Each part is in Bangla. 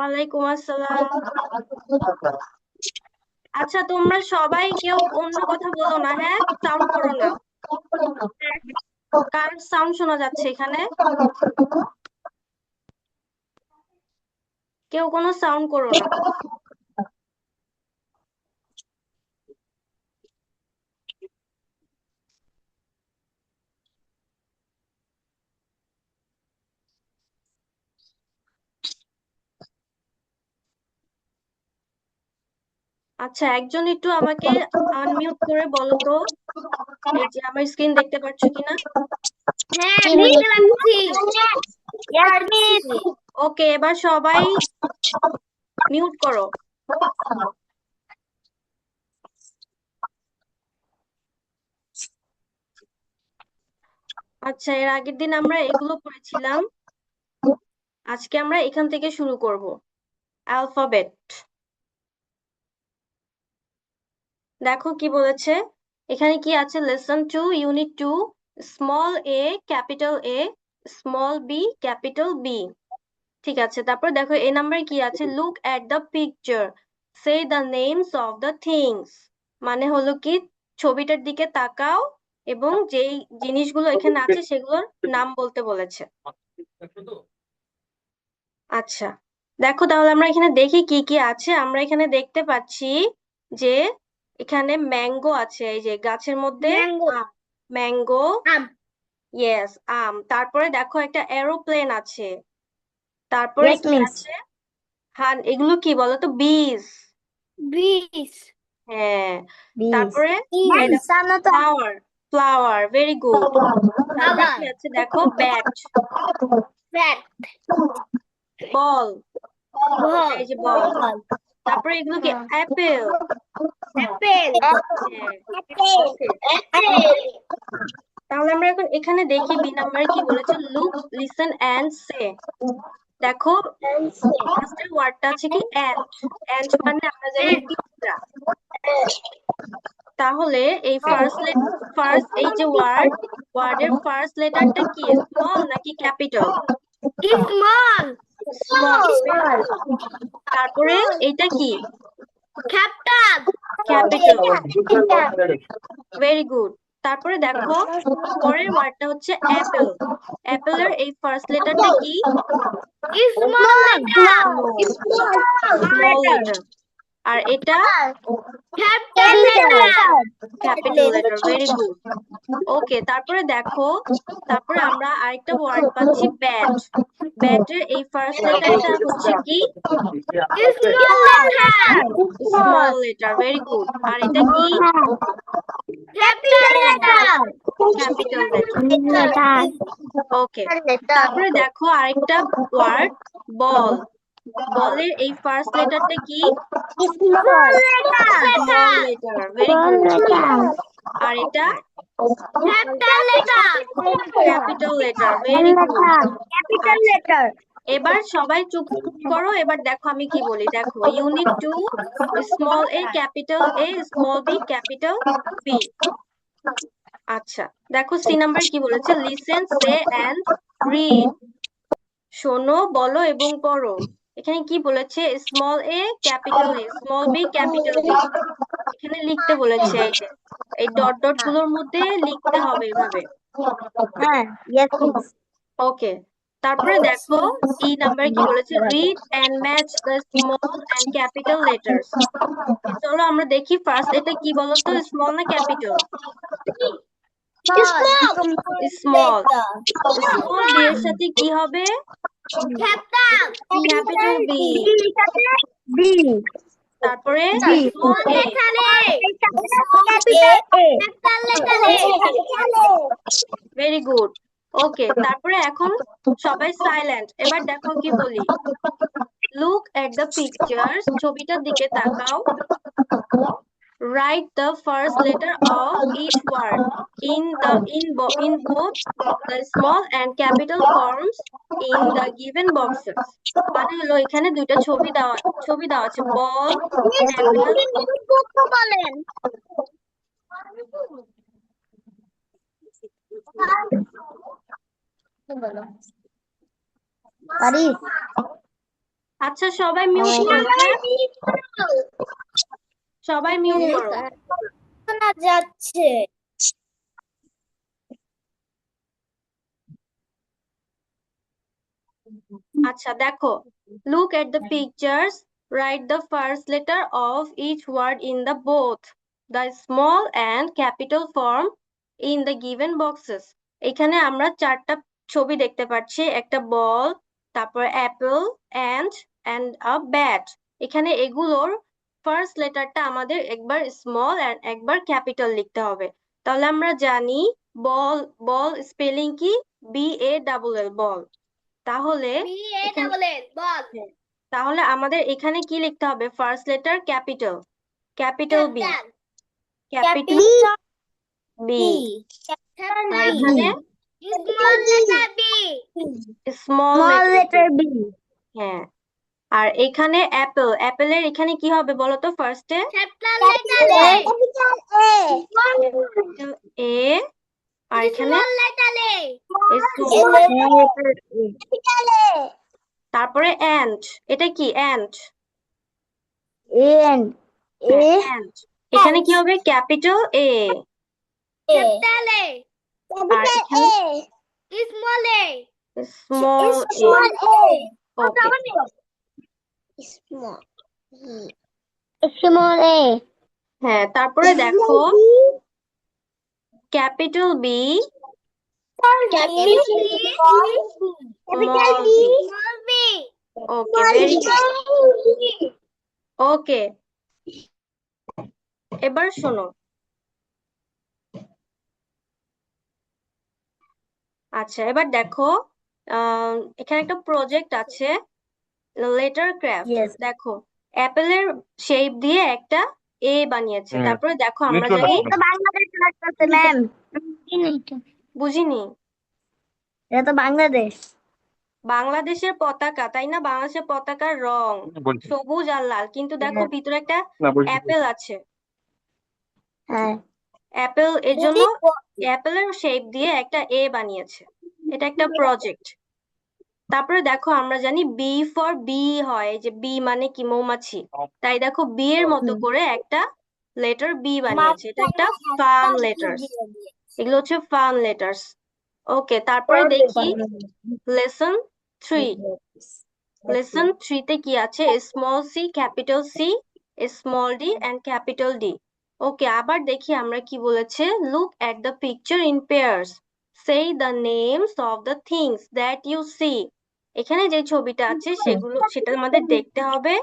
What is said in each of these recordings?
ওয়ালাইকুম আসসালাম। আচ্ছা, তোমরা সবাই কেউ অন্য কথা বলো না, হ্যাঁ? সাউন্ড করো না। কার সাউন্ড শোনা যাচ্ছে এখানে? কেউ কোনো সাউন্ড করো না। আচ্ছা, একজন একটু আমাকে আনমিউট করে বলো তো, এই যে আমার স্ক্রিন দেখতে পাচ্ছ কিনা? হ্যাঁ, দেখতে পাচ্ছি। ওকে, এবার সবাই মিউট করো। আচ্ছা, এর আগের দিন আমরা এগুলো পড়েছিলাম, আজকে আমরা এখান থেকে শুরু করব। অ্যালফাবেট। দেখো কি বলেছে এখানে, কি আছে? Lesson 2 unit 2, small A capital A, small B capital B. ঠিক আছে, তারপর দেখো এ নাম্বার কি আছে? Look at the picture, say the names of the things. মানে হলো কি, ছবিটার দিকে তাকাও এবং যেই জিনিসগুলো এখানে আছে সেগুলোর নাম বলতে বলেছে। আচ্ছা, দেখো তাহলে আমরা এখানে দেখি কি কি আছে। আমরা এখানে দেখতে পাচ্ছি যে এখানে ম্যাঙ্গো আছে, এই যে গাছের মধ্যে ম্যাঙ্গো। ইয়েস, আম। তারপরে দেখো একটা এরোপ্লেন আছে। তারপরে কি আছে? হ্যাঁ, এগুলো কি বলতো? বিজ। হ্যাঁ। তারপরে ফ্লাওয়ার। Flower, very good. তারপরে কি আছে দেখো? ব্যাট। বল, এই যে বল। তারপরে এগুলো কি? অ্যাপেল। ওকে, তাহলে আমরা এখন এখানে দেখি বি নাম্বার কি বলেছে। লুক, লিসেন এন্ড সে। দেখো ফার্স্টের ওয়ার্ডটা আছে কি? অ্যান্ট। অ্যান্ট মানে আমরা জানি পিঁপড়া। তাহলে এই ফার্স্ট এই যে ওয়ার্ডের ফার্স্ট লেটারটা কি? স্মল নাকি ক্যাপিটাল? স্মল। তারপরে এটা কি? ক্যাপিটাল। Very good. তারপরে দেখো পরের ওয়ার্ডটা হচ্ছে অ্যাপেল। অ্যাপেলের এই ফার্স্ট লেটারটা কি? Small letter. আর এটা capital letter. Very good. Okay, তারপরে দেখো, তারপরে আমরা আরেকটা ওয়ার্ড পাচ্ছি ব্যাট। ব্যাটের এই ফার্স্ট লেটারটা হচ্ছে কি? Small letter. Very good. আর এটা কি? Capital letter. ওকে, তারপরে দেখো আরেকটা ওয়ার্ড বল। বলের এই ফার্স্ট লেটারটা কি? Small letter. Very good. আর এটা ক্যাপিটাল লেটার। Very good. এবার সবাই চুপ করো, এবার দেখো আমি কি বলি। দেখো unit 2, small A capital A, small B capital B. আচ্ছা, দেখো সি নাম্বার কি বলেছে? Listen, say and read. শোনো, বলো এবং পড়ো। এখানে কি বলেছে? Small A capital A, small B capital B. এখানে লিখতে বলেছে, এই যে এই ডট ডট গুলোর মধ্যে লিখতে হবে এভাবে। ওকে, তারপরে দেখো ই নাম্বার কি বলেছে? Read and match the small and capital letters. চলো আমরা দেখি ফার্স্ট এটা কি বলতো? স্মল না ক্যাপিটাল? স্মল। স্মল বি এর সাথে কি হবে? Capital B. তারপরে small A. Very good. Okay, তারপরে এখন সবাই সাইলেন্ট। এবার দেখো কি বলি। লুক এট দ্য পিকচার্স, ছবিটার দিকে তাকাও। Write the first letter of each word in both the small and capital forms in the given boxes. মানে হলো এখানে দুইটা ছবি দেওয়া আছে, বল, অ্যাপেল। আচ্ছা সবাই মিউট করো, হ্যাঁ সবাই মিউট করো। শোনা যাচ্ছে। আচ্ছা দেখো, look at the pictures, write the first letter of each word in the both the small and capital form in the given boxes. এখানে আমরা চারটা ছবি দেখতে পাচ্ছি, একটা বল, তারপর অ্যাপল, and a bat. এখানে এগুলোর ফার্স্ট লেটারটা আমাদের একবার স্মল and একবার ক্যাপিটাল লিখতে হবে। তাহলে আমরা জানি বল, বল স্পেলিং কি? BALL, বল। তাহলে এখানে বল। হ্যাঁ, তাহলে আমাদের এখানে কি লিখতে হবে? First letter capital, capital B, capital B. আর এখানে small letter B. Small small letter letter B. হ্যাঁ। আর এখানে অ্যাপেল, অ্যাপেলের এখানে কি হবে বলো তো? ফার্স্টে capital letter A. Capital A. A, আর এখানে small letter A. Small, capital A. তারপরে অ্যান্ড, এটা কি অ্যান্ড? N A. হ্যাঁ অ্যান্ড, এখানে কি হবে? Capital A. Capital A. আর ক্যাপিটাল এখানে A. Small A. Small A. Small A. Okay, small small A. হ্যাঁ তারপরে দেখো capital B, capital B. Capital small B. B. Small B. Okay very good. Okay, এবার শোনো, আচ্ছা এবার দেখো, এখানে একটা প্রজেক্ট আছে, লেটার ক্রাফট। Yes. দেখো অ্যাপেলের শেপ দিয়ে একটা এ বানিয়েছে, তারপরে দেখো আমরা জানি, এটা তো বাংলাদেশ লাগতেছে ম্যাম। বুঝিনি, এটা তো বাংলাদেশ। বাংলাদেশের পতাকা তাই না? বাংলাদেশের পতাকার রং সবুজ আর লাল, কিন্তু দেখো ভিতরে একটা অ্যাপেল আছে, হ্যাঁ। অ্যাপেল, এর জন্য অ্যাপেলের শেপ দিয়ে একটা এ বানিয়েছে, এটা একটা প্রজেক্ট। তারপরে দেখো আমরা জানি বি ফর বি হয়, যে বি মানে কি? মৌমাছি। তাই দেখো বি এর মতো করে একটা লেটার বি বানিয়েছে, এটা একটা ফান লেটার্স, এগুলো হচ্ছে ফান লেটার্স। ওকে, তারপরে দেখি লেসন 3, লেসন 3 তে কি আছে? Small C, capital C, small D and capital D. Okay, আবার দেখি আমরা কি বলেছে, look at the picture in pairs, say the names of the things that you see. এখানে যে ছবিটা আছে সেটা আমাদের দেখতে হবে,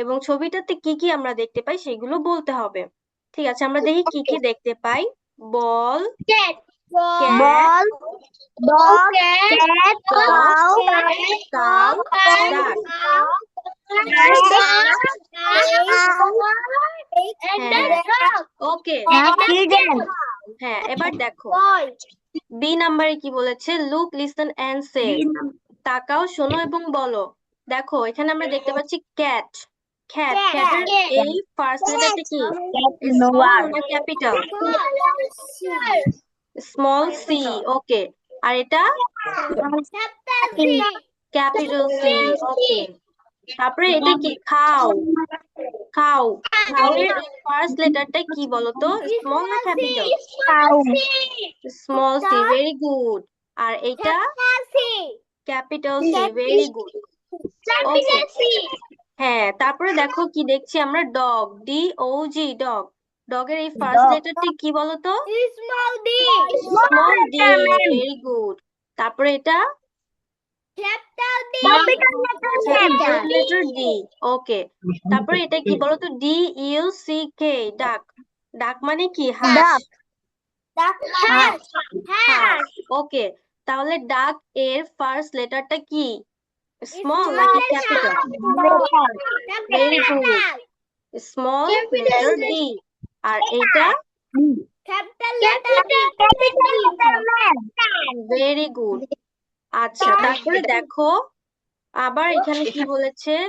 এবং ছবিটাতে কি কি আমরা দেখতে পাই সেগুলো বলতে হবে। ঠিক আছে, আমরা দেখি কি কি দেখতে পাই। বল, ক্যাট। ক্যাট, বল। ডগ। ক্যাট। Cow, cow. ডাক। হ্যাঁ ওকে, হ্যাঁ এবার দেখো বি নাম্বারে কি বলেছে, লুক, লিসন এন্ড সে, তাকাও, শোনো এবং বলো। দেখো এখানে আমরা দেখতে পাচ্ছি ক্যাট, ক্যাটের এই ফার্স্ট লেটারটা কি? স্মল না ক্যাপিটাল? Small C. ওকে, আর এটা ক্যাপিটাল সি। ওকে, তারপরে এটা কি? খাও, খাও, খাও এর ফার্স্ট লেটারটা কি বলতো? স্মল না capital? Small C, very good. আর এটা capital C, very good. Okay, হ্যাঁ তারপরে দেখো কি দেখছি আমরা, ডগ, DOG, ডগ, ডগের এই ফার্স্ট লেটারটি কি বলতো? Small D, very good. তারপরে এটা ক্যাপিটাল লেটার ডি। ওকে, তারপরে এটা কি বলতো? DUCK, ডাক, ডাক মানে কি? হাঁস, হাঁস। ওকে, তাহলে ডাক এর ফার্স্ট লেটারটা কি? স্মল নাকি capital? Very good, small letter D. আর এইটা ভেরি গুড। আচ্ছা তারপরে দেখো, আবার এখানে কি বলেছেন,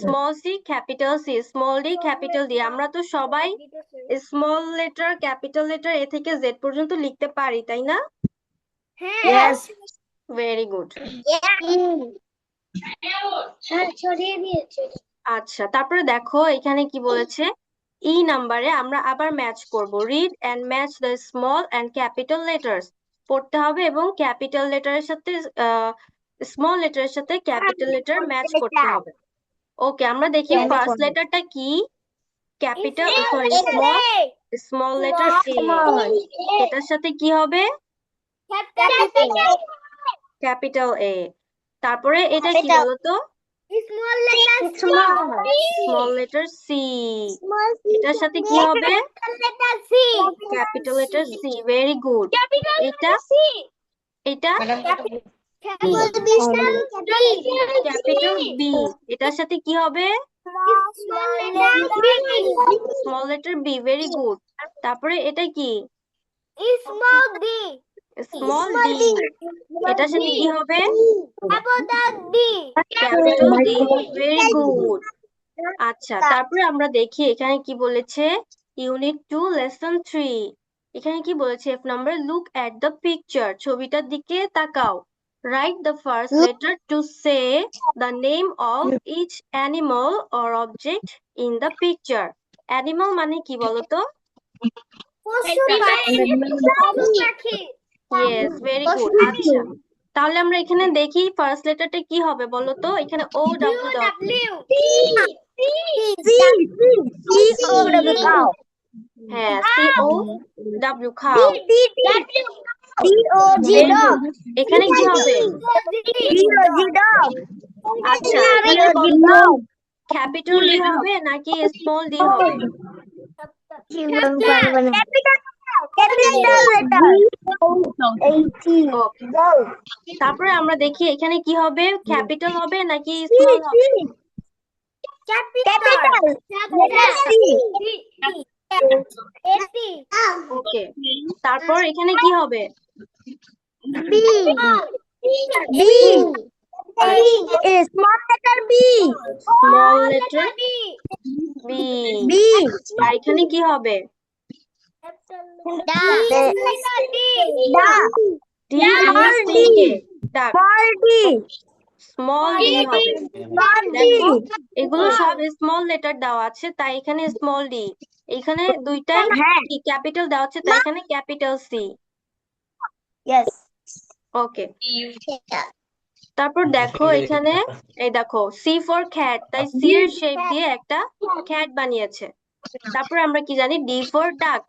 small C, capital C, small D, capital D. আমরা তো সবাই small letter, capital letter A থেকে জেড পর্যন্ত লিখতে পারি, তাই না? Very good. ছড়িয়ে দিয়েছে। আচ্ছা, তারপরে দেখো এখানে কি বলেছে, ই নাম্বারে আমরা আবার ম্যাচ করব। Read and match the small and capital letters. পড়তে হবে এবং ক্যাপিটাল লেটারের সাথে স্মল লেটারের সাথে ক্যাপিটাল লেটার ম্যাচ করতে হবে। ওকে, আমরা দেখি ফার্স্ট লেটারটা কি। ক্যাপিটাল সরি স্মল লেটার এ, এটার সাথে কি হবে? Capital A. তারপরে এটা কি বলতো? স্মল লেটার সি, এটার সাথে কি হবে? Capital letter C. Very good. এটা এটা ক্যাপিটাল বি, এটার সাথে কি হবে? Small letter B. Very good. তারপরে এটা কি? স্মল ডি, এটার সাথে কি হবে? Capital D. Very good. আচ্ছা, তারপরে আমরা দেখি এখানে কি বলেছে। ইউনিট 2 লেসন 3, এখানে কি বলেছে? F number, look at the picture, ছবিটার দিকে তাকাও। Write the first letter to say the name of each animal or object in the picture. Animal মানে কি বলতো? Yes, very good. আচ্ছা, তাহলে আমরা এখানে দেখি ফার্স্ট লেটারটা কি হবে বলো তো। এখানে ও ডাব্লিউ দেওয়া আছে। হ্যাঁ, সি ও ডাব্লিউ, খাও। Very good. এখানে কি হবে? আচ্ছা, এখানে বলতো ক্যাপিটাল ডি হবে নাকি স্মল ডি হবে? ওকে, তারপরে আমরা দেখি এখানে কি হবে, ক্যাপিটাল হবে নাকি স্মল হবে? ওকে, তারপর এখানে কি হবে? Small letter B. আর এখানে কি হবে? ডি ইজ সি কে, ডাক। স্মল ডি হবে। দেখো এগুলো সব স্মল লেটার দেওয়া আছে, তাই এখানে স্মল ডি। এখানে দুইটাই কি ক্যাপিটাল দেওয়া আছে, তাই এখানে ক্যাপিটাল সি। ওকে, তারপর দেখো এখানে, এই দেখো সি ফর ক্যাট, তাই সি এর শেপ দিয়ে একটা ক্যাট বানিয়েছে। তারপর আমরা কি জানি? ডি ফর ডাক,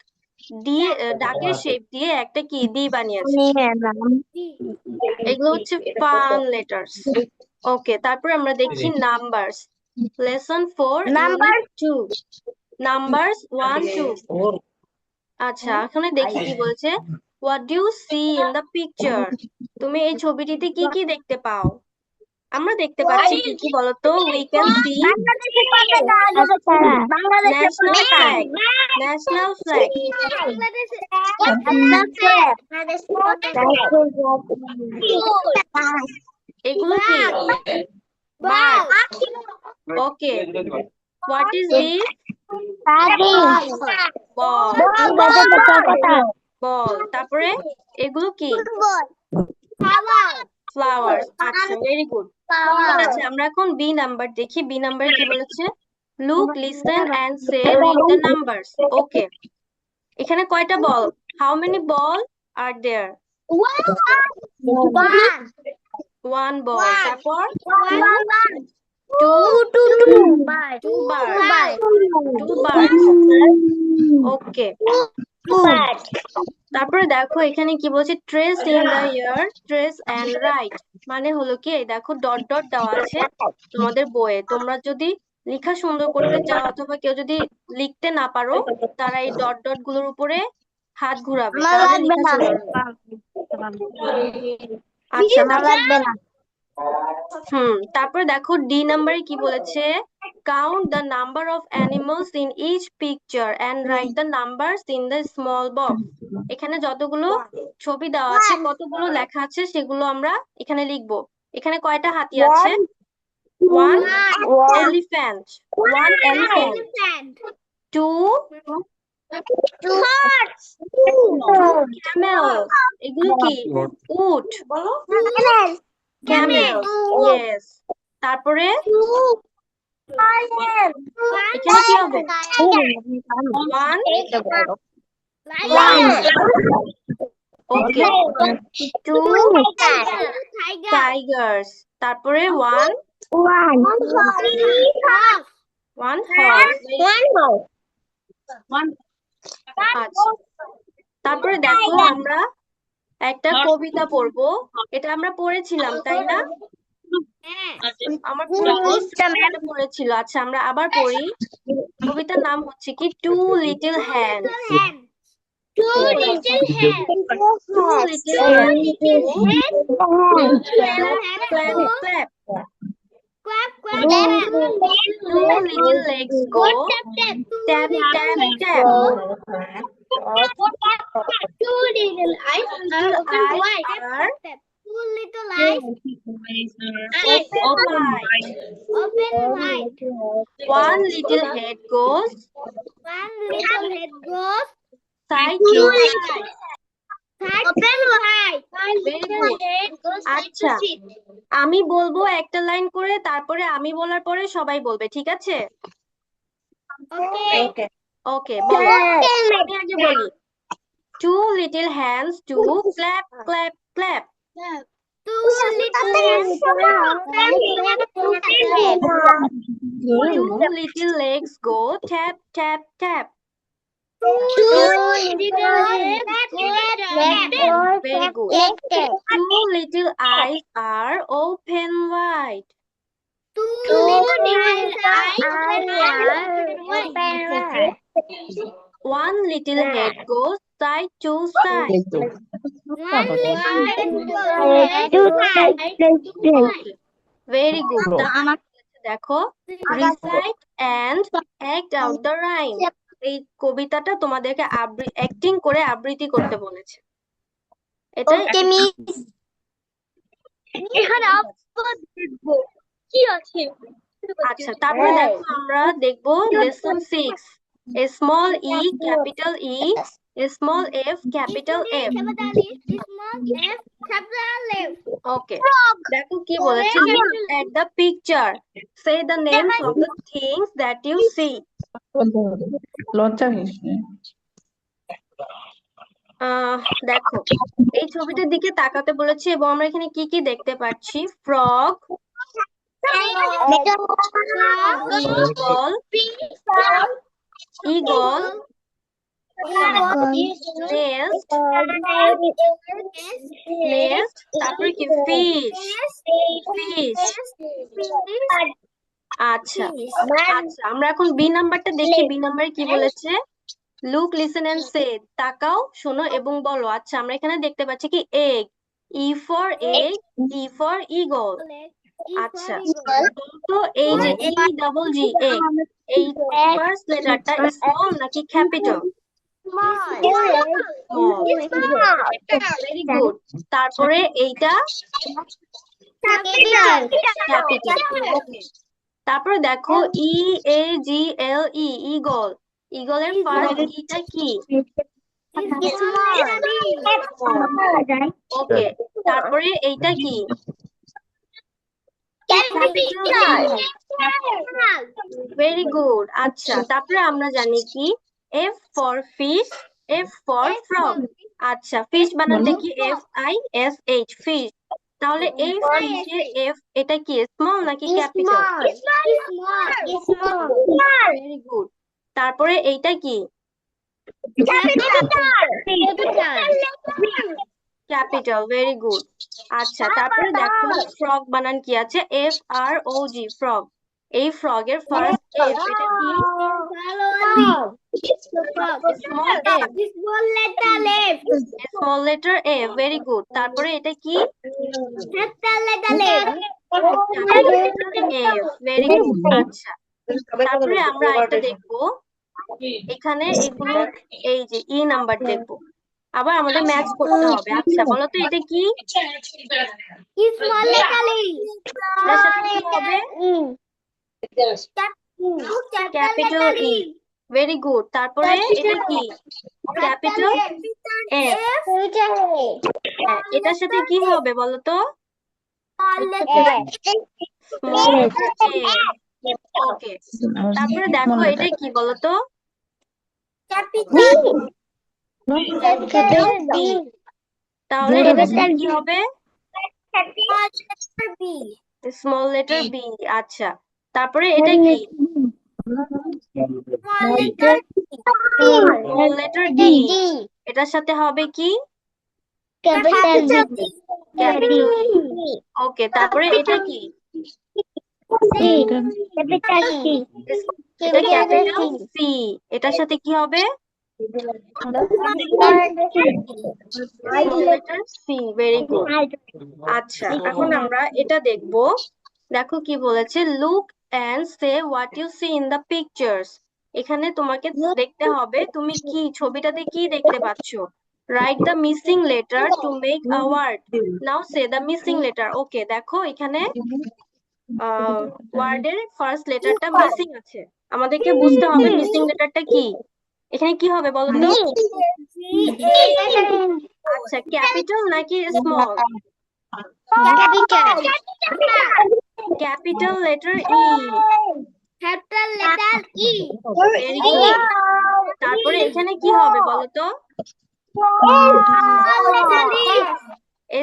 ডি ডাকের শেপ দিয়ে একটা কি ডি বানিয়েছে। এগুলো হচ্ছে ফান লেটার্স। ওকে, তারপর আমরা দেখি নাম্বারস, লেসন 4 ইউনিট 2, নাম্বারস 1 2। আচ্ছা, এখানে দেখি কি বলছে। What do you see in the picture? তুমি এই ছবিটিতে কি কি দেখতে পাও? আমরা দেখতে পাচ্ছি কি কি বলতো? We can see national flag, national flag. এগুলো কি? Bird. Okay, what is this? Ball, ball. তারপরে এগুলো কি? ফ্লাওয়ার্স। আচ্ছা, ভেরি গুড। আচ্ছা, আমরা এখন বি নাম্বার দেখি। বি নাম্বার কি বলেছে? Look, listen and say read the numbers. Okay, এখানে কয়টা ball? How many ball are there? One ball. তারপর two birds, two birds. Okay, তারপরে দেখো এখানে কি বলছে? Trace in the air, trace and write. মানে হলো কি, এই দেখো ডট ডট দেওয়া আছে তোমাদের বইয়ে। তোমরা যদি লেখা সুন্দর করতে চাও অথবা কেউ যদি লিখতে না পারো, তারা এই ডট ডট গুলোর উপরে হাত ঘুরাবে, তাহলে লেখা সুন্দর হবে। আচ্ছা, তারপরে দেখো ডি নাম্বারে কি বলেছে? Count the number of animals in each picture and write the numbers in the small box. এখানে যতগুলো ছবি দেওয়া আছে, কতগুলো লেখা আছে সেগুলো আমরা এখানে লিখবো। এখানে কয়টা হাতি আছে? One elephant, one elephant. Two camel, এগুলো কি? উট। বলো। Camels. Yes. তারপরে এখানে কি হবে? One. Okay. Two tigers. তারপরে one horse. আচ্ছা, তারপরে দেখো আমরা একটা কবিতা পড়বো। এটা আমরা পড়েছিলাম, তাই না? আমার পুরো এটা পড়েছিল। আচ্ছা, আমরা আবার পড়ি। কবিতার নাম হচ্ছে কি two little hand. Two little hands go clap, clap, clap. Two little legs go tap, tap, tap. Two little eyes are open wide. Two little eyes Open wide. open wide. One little head goes One little head goes side to side. open wide. One Very little good. head goes side to আচ্ছা, sit. আমি বলবো একটা লাইন করে, তারপরে আমি বলার পরে সবাই বলবে, ঠিক আছে? Okay. ওকে, বলো। আমি আগে বলি। Two little hands do clap, clap, clap. Two little hands go Two little legs go tap, tap, tap. Very good. Two little eyes are open wide. One little head goes side to side. Okay. Very good. দেখো, recite and act out the rhyme. এই কবিতাটা তোমাদেরকে অ্যাক্টিং করে আবৃত্তি করতে বলেছে। এটা আচ্ছা, তারপরে দেখো আমরা দেখবো lesson 6, a small e capital E, a small f capital F. ওকে, দেখো কি বলেছে, look at the picture, say the names of the things that you see. দেখো, এই ছবিটার দিকে তাকাতে বলেছে এবং আমরা এখানে কি কি দেখতে পাচ্ছি? ফ্রগ, ঈগল, নেস্ট, তারপরে কি ফিশ। আচ্ছা, আমরা এখন বি নাম্বারটা দেখি। বি নাম্বারে কি বলেছে? লুক, লিসেন এন্ড সে, তাকাও, শোনো এবং বলো। আচ্ছা, আমরা এখানে দেখতে পাচ্ছি কি egg, E for egg, E for eagle. আচ্ছা, তো এই যে ই ডাবল জি এগ, এই ফার্স্ট লেটারটা স্মল নাকি ক্যাপিটাল? Very good. তারপরে এইটা ক্যাপিটাল। ওকে, তারপরে দেখো ই এ জি এল ই, ঈগল, ঈগলের ফার্স্ট ইটা কি? ওকে, তারপরে এইটা কি? Very good. আচ্ছা, তারপরে আমরা জানি কি F for fish, F for frog. আচ্ছা, ফিশ বানাতে কি FISH, ফিশ। তাহলে এই ফিশে এফ, এটা কি স্মল নাকি ক্যাপিটাল? Very good. তারপরে এইটা কি? ক্যাপিটাল। Very good. আচ্ছা, তারপরে দেখো ফ্রগ বানান কি আছে? FROG, frog. এই ফ্রগের ফার্স্ট এফ, এটা কি? Small letter F. Very good. তারপরে এটা কি? এফ। Very good. আচ্ছা, তারপরে আমরা একটা দেখবো এখানে এগুলো, এই যে ই নাম্বার দেখবো। আবার আমাদের ম্যাচ করতে হবে। আচ্ছা, বলো তো এটা কি? এটার সাথে কি হবে? ক্যাপিটাল ই। Very good. তারপরে এটা কি? Capital F. হ্যাঁ, এটার সাথে কি হবে বলো তো? স্মল লেটার এ। ওকে, তারপরে দেখো এটা কি বলতো? Capital B. তাহলে এটার সাথে কি হবে? Small letter B. আচ্ছা, তারপরে এটা কি? Small letter D. এটার সাথে হবে কি? Capital D. ওকে, তারপরে এটা কি? এটা ক্যাপিটাল সি। এটার সাথে কি হবে? Small letter C. Very good. আচ্ছা, এখন আমরা এটা দেখব। দেখো কি বলেছে, look and say what you see in the pictures. এখানে তোমাকে দেখতে হবে তুমি কি ছবিটাতে কি দেখতে পাচ্ছ। Write the missing letter to make a word. Now say the missing letter. Okay, দেখো এখানে ওয়ার্ডের ফার্স্ট লেটারটা মিসিং আছে। আমাদেরকে বুঝতে হবে মিসিং লেটারটা কি। এখানে কি হবে বলো তো? আচ্ছা, ক্যাপিটাল নাকি স্মল? ক্যাপিটাল লেটার ই। Very good. তারপরে এখানে কি হবে বলো তো?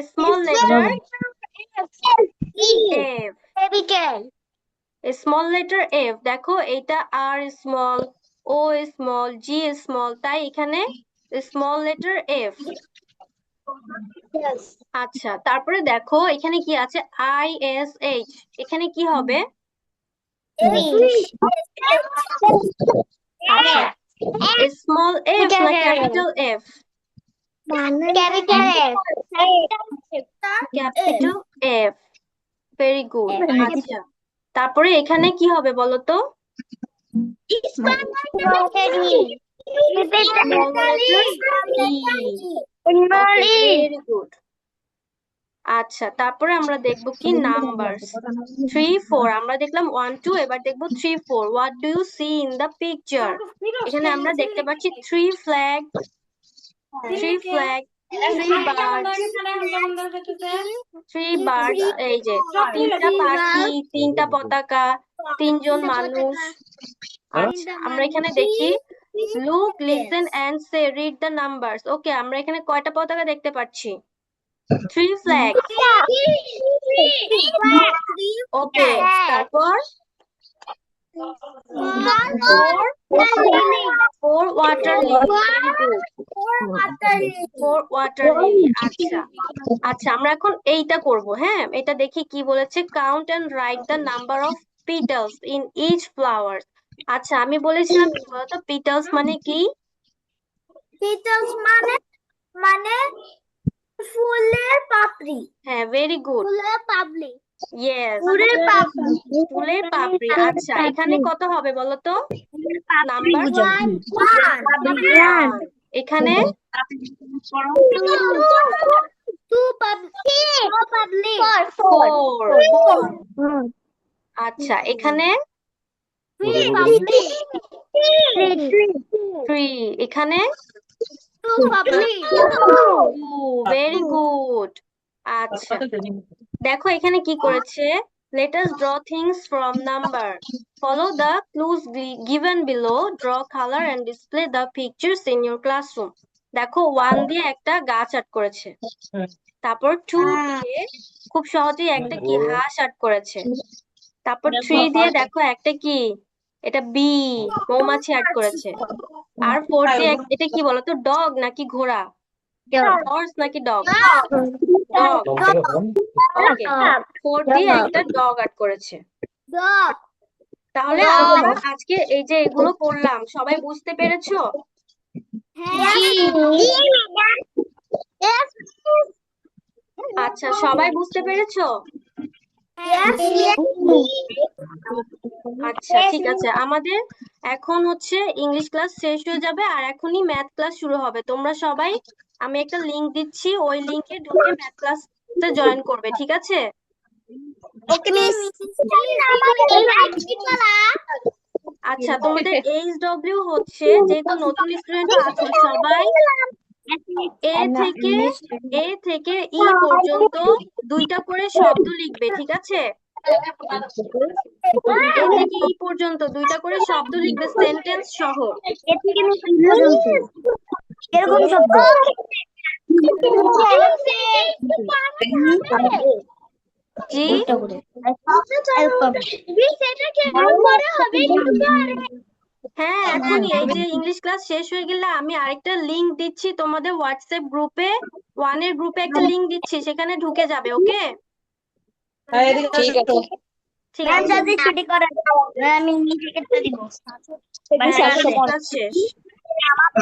Small letter F. Small letter F. দেখো এটা আর স্মল, ও স্মল, জি স্মল, তাই এখানে স্মল লেটার এফ। আচ্ছা, তারপরে দেখো এখানে কি আছে? I S H. এখানে কি হবে? আচ্ছা, স্মল এফ না capital F? Capital F. Very good. আচ্ছা, তারপরে এখানে কি হবে বলো তো? স্মল লেটার ই। Very good. আচ্ছা, তারপরে আমরা দেখবো কি নাম্বারস 3 4। আমরা দেখলাম 1 2, এবার দেখবো 3 4। What do you see in the picture? এখানে আমরা দেখতে পাচ্ছি 3 ফ্ল্যাগ, 3 ফ্ল্যাগ, 3 বার্ডস, 3 বার্ডস। এই যে তিনটা পাখি, তিনটা পতাকা, তিনজন মানুষ। আচ্ছা, আমরা এখানে দেখি look, listen and say read the numbers. Okay, আমরা এখানে কয়টা পতাকা দেখতে পাচ্ছি? 3 ফ্ল্যাগস। ওকে, তারপর 4 water lily. Very good. 4 water lily. আচ্ছা আচ্ছা, আমরা এখন এইটা করব। হ্যাঁ, এটা দেখি কি বলেছে। Count and write the number of petals in each flower. আচ্ছা, আমি বলেছিলাম কি বলতো, পিটালস মানে কি? ফুলের পাপড়ি। হ্যাঁ, ভেরি গুড। ফুলের পাপড়ি। ইয়েস, ফুলের পাপড়ি। আচ্ছা, এখানে কত হবে বলো তো? নাম্বার 1। এখানে 4। আচ্ছা, এখানে 3। এখানে 2। Very good. আচ্ছা, দেখো এখানে কি করেছে। Let us draw things from number. Follow the clues given below. Draw color and display the pictures in your classroom. দেখো 1 দিয়ে একটা গাছ আর্ট করেছে, তারপর 2 দিয়ে খুব সহজেই একটা কি হাঁস আর্ট করেছে, তারপর 3 দিয়ে দেখো একটা কি, এটা বি, মৌমাছি আর্ট করেছে, আর 4 দিয়ে এটা কি বলতো, ডগ নাকি ঘোড়া? হর্স নাকি ডগ? ডগ। ওকে, 4 দিয়ে একটা ডগ আর্ট করেছে। তাহলে আমরা আজকে এই যে এগুলো করলাম, সবাই বুঝতে পেরেছো? আচ্ছা, সবাই বুঝতে পেরেছো? আচ্ছা, ঠিক আছে। আমাদের এখন হচ্ছে ইংলিশ ক্লাস শেষ হয়ে যাবে, আর এখনই ম্যাথ ক্লাস শুরু হবে। তোমরা সবাই, আমি একটা লিংক দিচ্ছি, ওই লিংকে ঢুকে ম্যাথ ক্লাসে জয়েন করবে, ঠিক আছে? আচ্ছা, তোমাদের HW হচ্ছে, যেহেতু নতুন স্টুডেন্ট আছো সবাই এ থেকে ই পর্যন্ত দুইটা করে শব্দ লিখবে, ঠিক আছে? এ থেকে ই পর্যন্ত দুইটা করে শব্দ লিখবে সেন্টেন্স সহ। এরকম শব্দ জি, হ্যাঁ এখনই এই যে ইংলিশ ক্লাস শেষ হয়ে গেলে আমি আরেকটা লিংক দিচ্ছি তোমাদের হোয়াটসঅ্যাপ গ্রুপে, 1 এর গ্রুপে একটা লিংক দিচ্ছি, সেখানে ঢুকে যাবে। ওকে, ঠিক আছে ঠিক আছে। যদি ছুটি করে আমি নিজে কেটে দিব হ্যাঁ, ক্লাস শেষ।